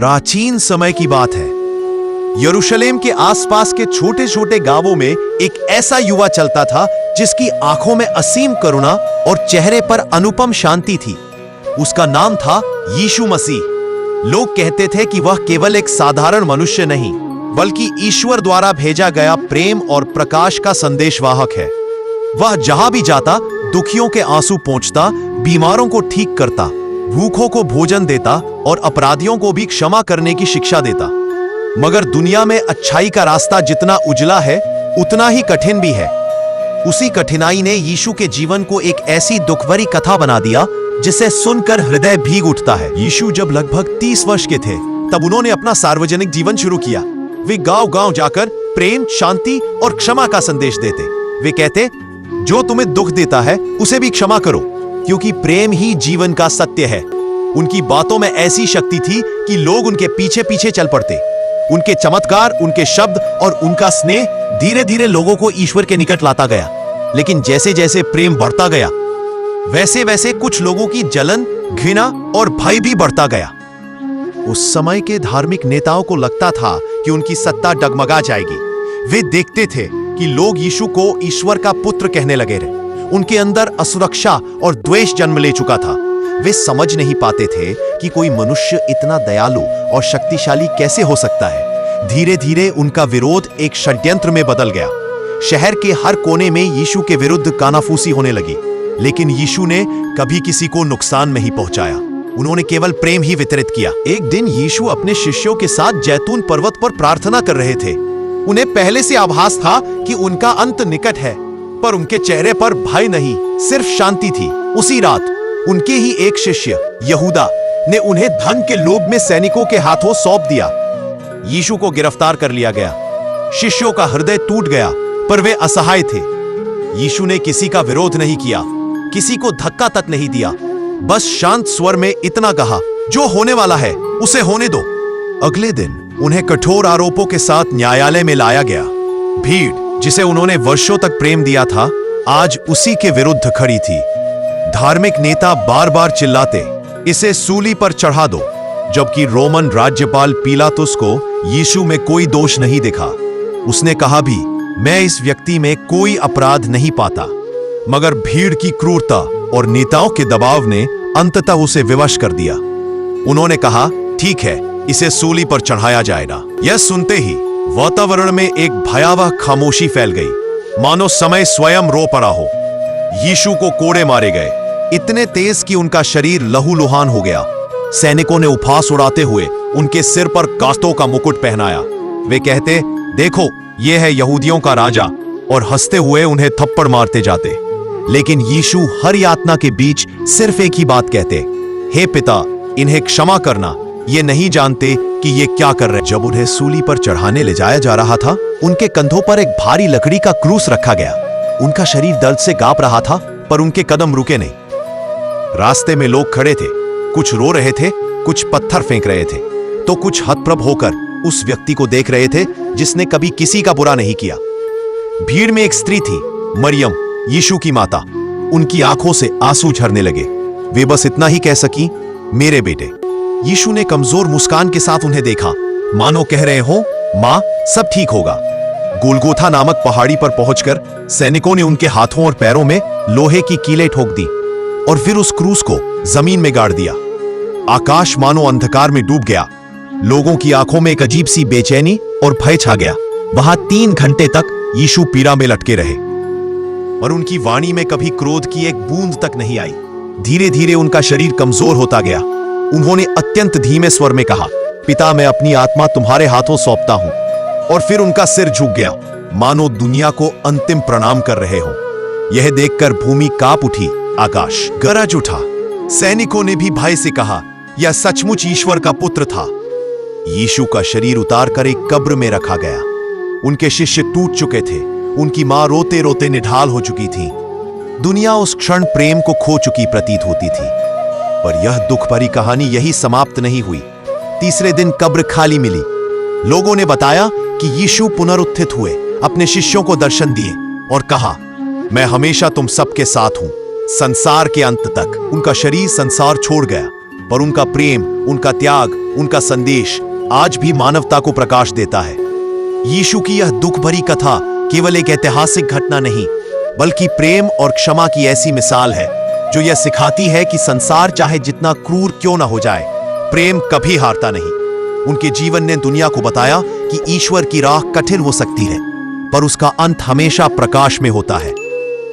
प्राचीन समय की बात है। यरूशलेम के आसपास के छोटे छोटे गांवों में एक ऐसा युवा चलता था जिसकी आंखों में असीम करुणा और चेहरे पर अनुपम शांति थी। उसका नाम था यीशु मसीह। लोग कहते थे कि वह केवल एक साधारण मनुष्य नहीं, बल्कि ईश्वर द्वारा भेजा गया प्रेम और प्रकाश का संदेशवाहक है। वह जहां भी जाता दुखियों के आंसू पोंछता, बीमारों को ठीक करता, भूखों को भोजन देता और अपराधियों को भी क्षमा करने की शिक्षा देता। मगर दुनिया में अच्छाई का रास्ता जितना उजला है, उतना ही कठिन भी है। उसी कठिनाई ने यीशु के जीवन को एक ऐसी दुखभरी कथा बना दिया जिसे सुनकर हृदय भीग उठता है। यीशु जब लगभग 30 वर्ष के थे, तब उन्होंने अपना सार्वजनिक जीवन शुरू किया। वे गांव-गांव जाकर प्रेम, शांति और क्षमा का संदेश देते। वे कहते, जो तुम्हें दुख देता है उसे भी क्षमा करो, क्योंकि प्रेम ही जीवन का सत्य है। उनकी बातों में ऐसी शक्ति थी कि लोग उनके पीछे पीछे चल पड़ते। उनके चमत्कार, उनके शब्द और उनका स्नेह धीरे धीरे लोगों को ईश्वर के निकट लाता गया। लेकिन जैसे जैसे प्रेम बढ़ता गया, वैसे वैसे कुछ लोगों की जलन, घृणा और भय भी बढ़ता गया। उस समय के धार्मिक नेताओं को लगता था कि उनकी सत्ता डगमगा जाएगी। वे देखते थे कि लोग यीशु को ईश्वर का पुत्र कहने लगे रहे। उनके अंदर असुरक्षा और द्वेष जन्म ले चुका था। वे समझ नहीं पाते थे कि कोई मनुष्य इतना दयालु और शक्तिशाली कैसे हो सकता है। धीरे धीरे उनका विरोध एक षड्यंत्र में बदल गया। शहर के हर कोने में यीशु के विरुद्ध कानाफूसी होने लगी। लेकिन यीशु ने कभी किसी को नुकसान नहीं पहुंचाया। उन्होंने केवल प्रेम ही वितरित किया। एक दिन यीशु अपने शिष्यों के साथ जैतून पर्वत पर प्रार्थना कर रहे थे। उन्हें पहले से आभास था कि उनका अंत निकट है, पर उनके चेहरे पर भय नहीं, सिर्फ शांति थी। उसी रात उनके ही एक शिष्य यहूदा ने उन्हें धन के लोभ में सैनिकों के हाथों सौंप दिया। यीशु को गिरफ्तार कर लिया गया। शिष्यों का हृदय टूट गया, पर वे असहाय थे। यीशु ने किसी का विरोध नहीं किया, किसी को धक्का तक नहीं दिया। बस शांत स्वर में इतना कहा, जो होने वाला है उसे होने दो। अगले दिन उन्हें कठोर आरोपों के साथ न्यायालय में लाया गया। भीड़, जिसे उन्होंने वर्षों तक प्रेम दिया था, आज उसी के विरुद्ध खड़ी थी। धार्मिक नेता बार बार चिल्लाते, इसे सूली पर चढ़ा दो, जबकि रोमन राज्यपाल पिलातुस को यीशु में कोई दोष नहीं दिखा। उसने कहा भी, मैं इस व्यक्ति में कोई अपराध नहीं पाता। मगर भीड़ की क्रूरता और नेताओं के दबाव ने अंततः उसे विवश कर दिया। उन्होंने कहा, ठीक है, इसे सूली पर चढ़ाया जाएगा। यह सुनते ही वातावरण में एक भयावह खामोशी फैल गई, मानो समय स्वयं रो पड़ा हो। यीशु को कोड़े मारे गए, इतने तेज कि उनका शरीर लहूलुहान हो गया। सैनिकों ने उपहास उड़ाते हुए उनके सिर पर कांटों का मुकुट पहनाया। वे कहते, देखो, यह है यहूदियों का राजा, और हंसते हुए उन्हें थप्पड़ मारते जाते। लेकिन यीशु हर यातना के बीच सिर्फ एक ही बात कहते, हे पिता, इन्हें क्षमा करना, ये नहीं जानते कि ये क्या कर रहे। जब उन्हें सूली पर चढ़ाने ले जाया जा रहा था, उनके कंधों पर एक भारी लकड़ी का क्रूस रखा गया। उनका शरीर दर्द से कांप रहा था, पर उनके कदम रुके नहीं। रास्ते में लोग खड़े थे, कुछ रो रहे थे, कुछ पत्थर फेंक रहे थे, तो कुछ हतप्रभ होकर उस व्यक्ति को देख रहे थे जिसने कभी किसी का बुरा नहीं किया। भीड़ में एक स्त्री थी, मरियम, यीशु की माता। उनकी आंखों से आंसू झरने लगे। वे बस इतना ही कह सकी, मेरे बेटे। यीशु ने कमजोर मुस्कान के साथ उन्हें देखा, मानो कह रहे हो, मां, सब ठीक होगा। गोलगोथा नामक पहाड़ी पर पहुंचकर सैनिकों ने उनके हाथों और पैरों में लोहे की कीलें ठोक दी और फिर उस क्रूस को जमीन में गाड़ दिया। आकाश मानो अंधकार में डूब गया। लोगों की आंखों में एक अजीब सी बेचैनी और भय छा गया। वहां 3 घंटे तक यीशु पीड़ा में लटके रहे, और उनकी वाणी में कभी क्रोध की एक बूंद तक नहीं आई। धीरे धीरे उनका शरीर कमजोर होता गया। उन्होंने अत्यंत धीमे स्वर में कहा, पिता, मैं अपनी आत्मा तुम्हारे हाथों सौंपता हूं। और फिर उनका सिर झुक गया, मानो दुनिया को अंतिम प्रणाम कर रहे हो। यह देखकर भूमि कांप उठी, आकाश गरज उठा। सैनिकों ने भी भय से कहा, यह सचमुच ईश्वर का पुत्र था। यीशु का शरीर उतारकर एक कब्र में रखा गया। उनके शिष्य टूट चुके थे। उनकी मां रोते रोते निढाल हो चुकी थी। दुनिया उस क्षण प्रेम को खो चुकी प्रतीत होती थी। पर यह दुख भरी कहानी यही समाप्त नहीं हुई। तीसरे दिन कब्र खाली मिली। लोगों ने बताया कि यीशु पुनरुत्थित हुए, अपने शिष्यों को दर्शन दिए और कहा, मैं हमेशा तुम सबके साथ हूं, संसार के अंत तक। उनका शरीर संसार छोड़ गया, पर उनका प्रेम, उनका त्याग, उनका संदेश आज भी मानवता को प्रकाश देता है। यीशु की यह दुख भरी कथा केवल एक ऐतिहासिक घटना नहीं, बल्कि प्रेम और क्षमा की ऐसी मिसाल है जो यह सिखाती है कि संसार चाहे जितना क्रूर क्यों ना हो जाए, प्रेम कभी हारता नहीं। उनके जीवन ने दुनिया को बताया कि ईश्वर की राह कठिन हो सकती है, पर उसका अंत हमेशा प्रकाश में होता है।